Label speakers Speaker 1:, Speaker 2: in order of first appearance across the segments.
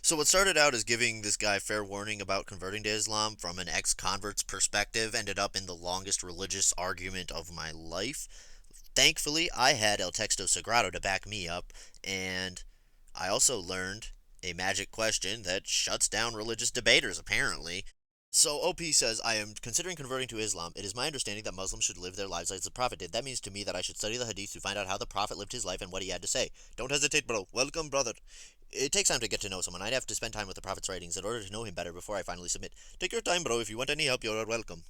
Speaker 1: So what started out as giving this guy fair warning about converting to Islam from an ex-convert's perspective ended up in the longest religious argument of my life. Thankfully, I had El Texto Sagrado to back me up, and I also learned a magic question that shuts down religious debaters, apparently. So OP says, I am considering converting to Islam. It is my understanding that Muslims should live their lives as the Prophet did. That means to me that I should study the Hadith to find out how the Prophet lived his life and what he had to say. Don't hesitate, bro. Welcome, brother. It takes time to get to know someone. I'd have to spend time with the Prophet's writings in order to know him better before I finally submit. Take your time, bro. If you want any help, you're welcome.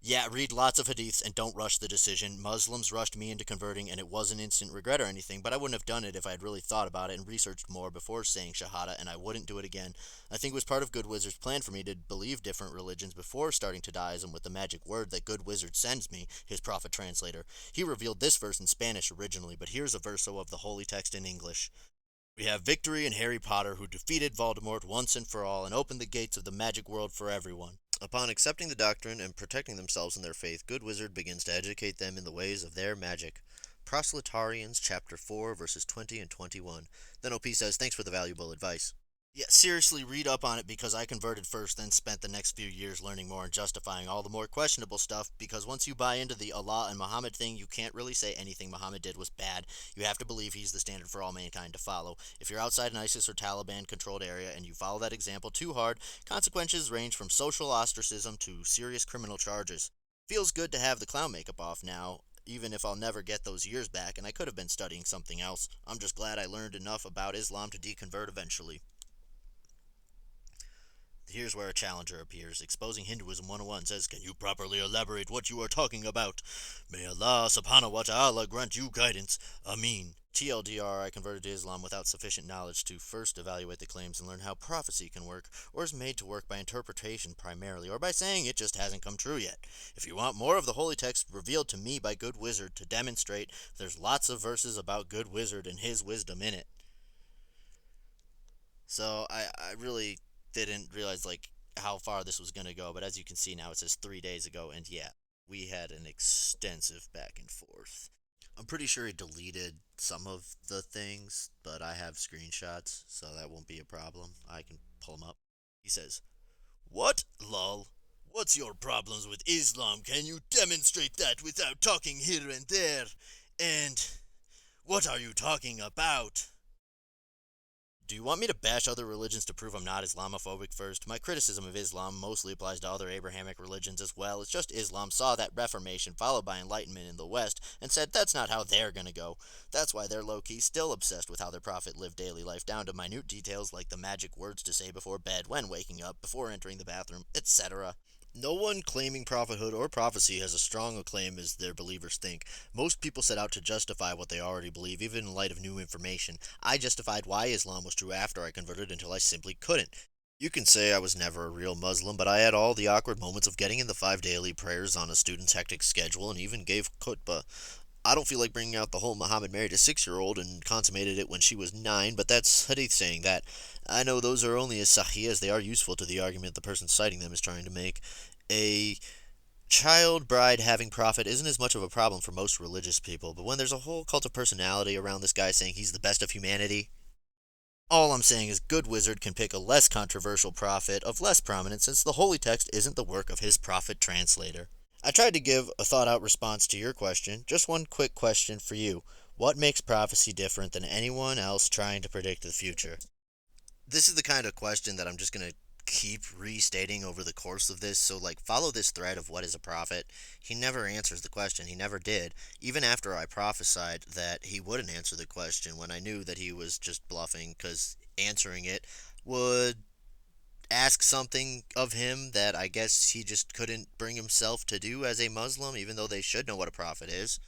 Speaker 1: Yeah, read lots of hadiths and don't rush the decision. Muslims rushed me into converting and it wasn't instant regret or anything, but I wouldn't have done it if I had really thought about it and researched more before saying Shahada, and I wouldn't do it again. I think it was part of Good Wizard's plan for me to believe different religions before starting Tadaism with the magic word that Good Wizard sends me, his prophet translator. He revealed this verse in Spanish originally, but here's a verso of the holy text in English. We have victory in Harry Potter, who defeated Voldemort once and for all and opened the gates of the magic world for everyone. Upon accepting the doctrine and protecting themselves in their faith, Good Wizard begins to educate them in the ways of their magic. Proselytarians, chapter 4, verses 20 and 21. Then OP says, thanks for the valuable advice. Yeah, seriously, read up on it because I converted first, then spent the next few years learning more and justifying all the more questionable stuff. Because once you buy into the Allah and Muhammad thing, you can't really say anything Muhammad did was bad. You have to believe he's the standard for all mankind to follow. If you're outside an ISIS or Taliban controlled area and you follow that example too hard, consequences range from social ostracism to serious criminal charges. Feels good to have the clown makeup off now, even if I'll never get those years back, and I could have been studying something else. I'm just glad I learned enough about Islam to deconvert eventually. Here's where a challenger appears. Exposing Hinduism 101 says, can you properly elaborate what you are talking about? May Allah subhanahu wa ta'ala grant you guidance. Ameen. TLDR, I converted to Islam without sufficient knowledge to first evaluate the claims and learn how prophecy can work, or is made to work by interpretation primarily, or by saying it just hasn't come true yet. If you want more of the holy text revealed to me by Good Wizard to demonstrate, there's lots of verses about Good Wizard and his wisdom in it. So I really didn't realize how far this was gonna go, but as you can see now, it says 3 days ago, and yeah, we had an extensive back and forth. I'm pretty sure he deleted some of the things, but I have screenshots, so that won't be a problem. I can pull them up. He says, what? Lol. What's your problems with Islam? Can you demonstrate that without talking here and there? And what are you talking about? Do you want me to bash other religions to prove I'm not Islamophobic first? My criticism of Islam mostly applies to other Abrahamic religions as well. It's just Islam saw that Reformation followed by Enlightenment in the West and said that's not how they're gonna go. That's why they're low-key still obsessed with how their prophet lived daily life down to minute details like the magic words to say before bed, when waking up, before entering the bathroom, etc. No one claiming prophethood or prophecy has as strong a claim as their believers think. Most people set out to justify what they already believe, even in light of new information. I justified why Islam was true after I converted until I simply couldn't. You can say I was never a real Muslim, but I had all the awkward moments of getting in the 5 daily prayers on a student's hectic schedule and even gave khutbah. I don't feel like bringing out the whole Muhammad married a 6-year-old and consummated it when she was 9, but that's hadith saying that. I know those are only as sahih as they are useful to the argument the person citing them is trying to make. A child bride having prophet isn't as much of a problem for most religious people, but when there's a whole cult of personality around this guy saying he's the best of humanity, all I'm saying is Good Wizard can pick a less controversial prophet of less prominence since the holy text isn't the work of his prophet translator. I tried to give a thought out response to your question. Just one quick question for you. What makes prophecy different than anyone else trying to predict the future? This is the kind of question that I'm just going to keep restating over the course of this, so follow this thread of what is a prophet. He never answers the question. He never did. Even after I prophesied that he wouldn't answer the question when I knew that he was just bluffing because answering it would ask something of him that I guess he just couldn't bring himself to do as a Muslim, even though they should know what a prophet is.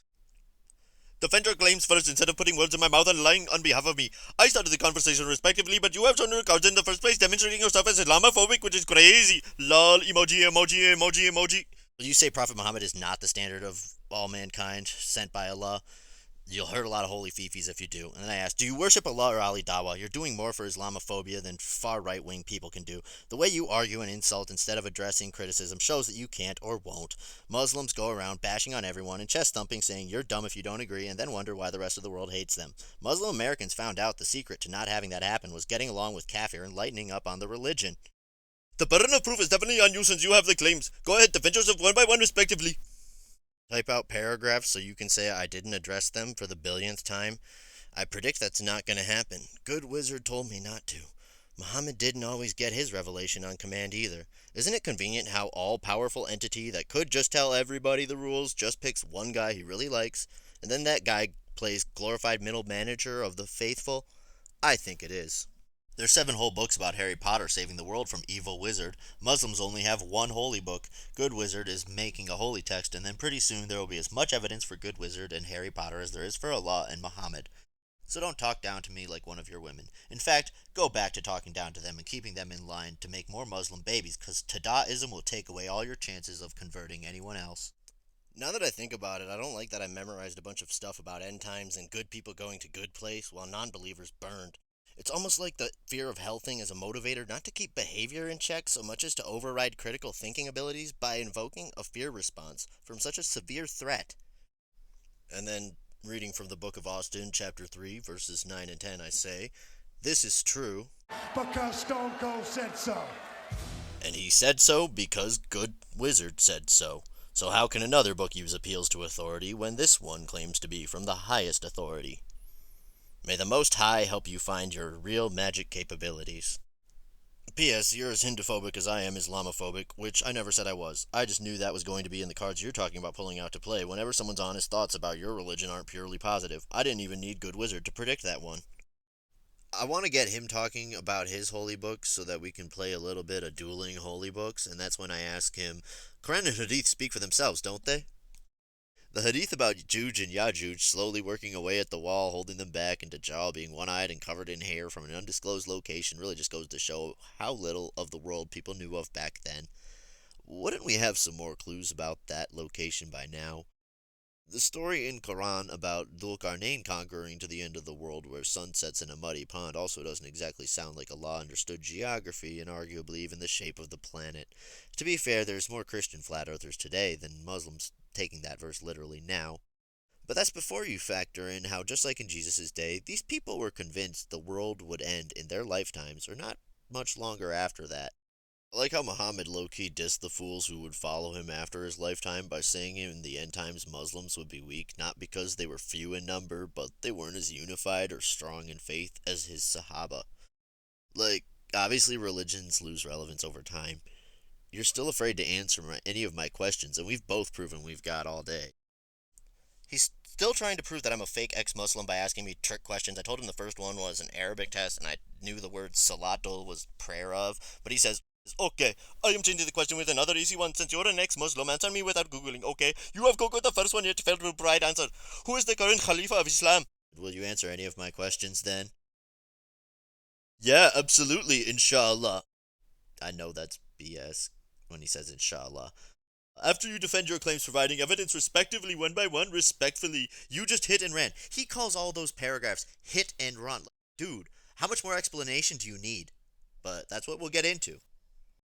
Speaker 1: Defend your claims first instead of putting words in my mouth and lying on behalf of me. I started the conversation respectively, but you have shown your cards in the first place, demonstrating yourself as Islamophobic, which is crazy. Lol, emoji, emoji, emoji, emoji. You say Prophet Muhammad is not the standard of all mankind sent by Allah. You'll hurt a lot of holy fifis if you do. And then I asked, do you worship Allah or Ali Dawa? You're doing more for Islamophobia than far right-wing people can do. The way you argue and insult instead of addressing criticism shows that you can't or won't. Muslims go around bashing on everyone and chest thumping saying you're dumb if you don't agree and then wonder why the rest of the world hates them. Muslim Americans found out the secret to not having that happen was getting along with kafir and lightening up on the religion. The burden of proof is definitely on you since you have the claims. Go ahead, defend yourself one by one respectively. Type out paragraphs so you can say I didn't address them for the billionth time. I predict that's not going to happen. Good wizard told me not to. Muhammad didn't always get his revelation on command either. Isn't it convenient how all-powerful entity that could just tell everybody the rules just picks one guy he really likes, and then that guy plays glorified middle manager of the faithful? I think it is. There's 7 whole books about Harry Potter saving the world from evil wizard. Muslims only have one holy book. Good wizard is making a holy text, and then pretty soon there will be as much evidence for good wizard and Harry Potter as there is for Allah and Muhammad. So don't talk down to me like one of your women. In fact, go back to talking down to them and keeping them in line to make more Muslim babies, because Tadaism will take away all your chances of converting anyone else. Now that I think about it, I don't like that I memorized a bunch of stuff about end times and good people going to good place while non-believers burned. It's almost like the fear of hell thing is a motivator not to keep behavior in check so much as to override critical thinking abilities by invoking a fear response from such a severe threat. And then, reading from the Book of Austin, chapter 3, verses 9 and 10, I say, this is true
Speaker 2: because Stone Cold said so.
Speaker 1: And he said so because good wizard said so. So how can another book use appeals to authority when this one claims to be from the highest authority? May the Most High help you find your real magic capabilities. P.S. You're as Hinduphobic as I am Islamophobic, which I never said I was. I just knew that was going to be in the cards you're talking about pulling out to play whenever someone's honest thoughts about your religion aren't purely positive. I didn't even need Good Wizard to predict that one. I want to get him talking about his holy books so that we can play a little bit of dueling holy books, and that's when I ask him, Quran and Hadith speak for themselves, don't they? The hadith about Juj and Yajuj slowly working away at the wall, holding them back, and Dajjal being one-eyed and covered in hair from an undisclosed location really just goes to show how little of the world people knew of back then. Wouldn't we have some more clues about that location by now? The story in Quran about Dhul-Qarnayn conquering to the end of the world where sun sets in a muddy pond also doesn't exactly sound like Allah understood geography and arguably even the shape of the planet. To be fair, there's more Christian flat earthers today than Muslims taking that verse literally now. But that's before you factor in how, just like in Jesus' day, these people were convinced the world would end in their lifetimes or not much longer after that. I like how Muhammad low-key dissed the fools who would follow him after his lifetime by saying in the end times Muslims would be weak, not because they were few in number, but they weren't as unified or strong in faith as his Sahaba. Like, obviously religions lose relevance over time. You're still afraid to answer any of my questions, and we've both proven we've got all day. He's still trying to prove that I'm a fake ex-Muslim by asking me trick questions. I told him the first one was an Arabic test, and I knew the word salatul was prayer of, but he says, okay, I am changing the question with another easy one. Since you're an ex-Muslim, answer me without Googling, okay? You have Googled the first one, yet failed to provide answer. Who is the current Khalifa of Islam? Will you answer any of my questions then? Yeah, absolutely, inshallah. I know that's BS when he says inshallah. After you defend your claims providing evidence respectively one by one, respectfully, you just hit and ran. He calls all those paragraphs hit and run. Dude, how much more explanation do you need? But that's what we'll get into.